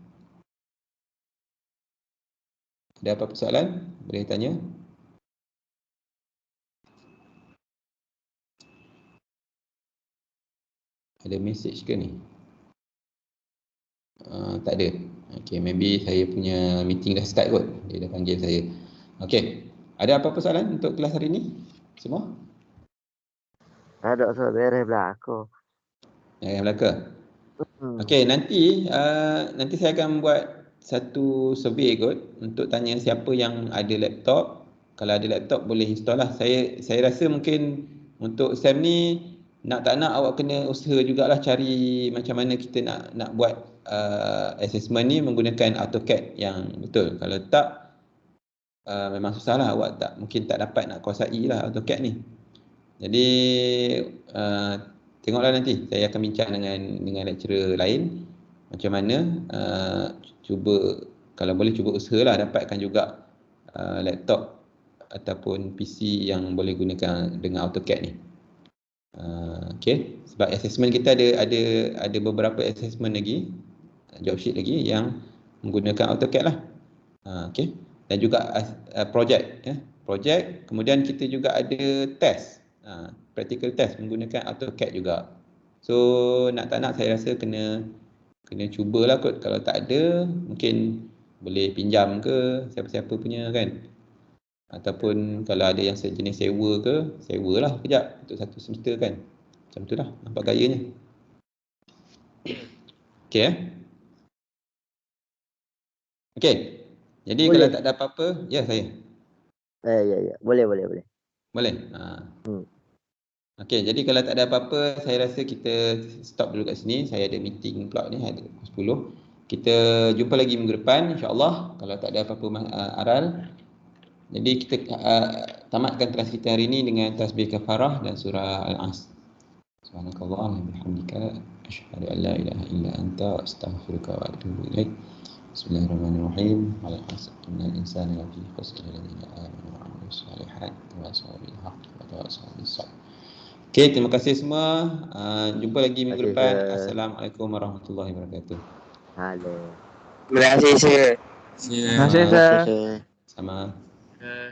Ada apa-apa soalan? Boleh tanya. Ada message ke ni? Tak ada. Okay, maybe saya punya meeting dah start kot. Dia dah panggil saya. Okay, ada apa-apa soalan untuk kelas hari ini? Semua? Ada soal beres belakang. Yang belakang? Okay, nanti saya akan buat satu survey kot untuk tanya siapa yang ada laptop. Kalau ada laptop boleh install lah. Saya rasa mungkin untuk SEM ni nak tak nak awak kena usaha jugalah cari macam mana kita nak buat assessment ni menggunakan AutoCAD yang betul. Kalau tak, memang susah lah, awak mungkin tak dapat nak kuasai lah AutoCAD ni. Jadi tengoklah nanti saya akan bincang dengan lecturer lain macam mana, cuba kalau boleh cuba usahalah dapatkan juga laptop ataupun PC yang boleh gunakan dengan AutoCAD ni. Okay, sebab assessment kita ada beberapa assessment lagi, job sheet lagi yang menggunakan AutoCAD lah. Okay, dan juga project, project, kemudian kita juga ada test, practical test menggunakan AutoCAD juga. So nak tak nak saya rasa kena cubalah kot. Kalau tak ada mungkin boleh pinjam ke siapa-siapa punya kan, ataupun kalau ada yang sejenis sewa lah kejap untuk satu semester kan. Macam tu lah, nampak gayanya. Okay, okay. Jadi boleh. Kalau tak ada apa-apa, ya saya. Ya. Boleh. Boleh? Okey, jadi kalau tak ada apa-apa, saya rasa kita stop dulu kat sini. Saya ada meeting pula ni, ada 10. Kita jumpa lagi minggu depan, insya-Allah. Kalau tak ada apa-apa aral. Jadi kita tamatkan kelas kita hari ini dengan tasbih kafarah dan surah Al-As. Subhanakallahumma wa bihamdika asyhadu an la ilaha illa anta astaghfiruka wa atubu ilaik. Bismillahirrahmanirrahim. Wal 'asr innal insana lafi khusr illa alladziina aamanu wa 'amilus shalihaati wa tawassaw bil haqqi wa tawassaw bis sabr. Okey, terima kasih semua. Jumpa lagi minggu depan. Assalamualaikum warahmatullahi wabarakatuh. Halo. Terima kasih, Sir. Terima kasih, Sir. Sama.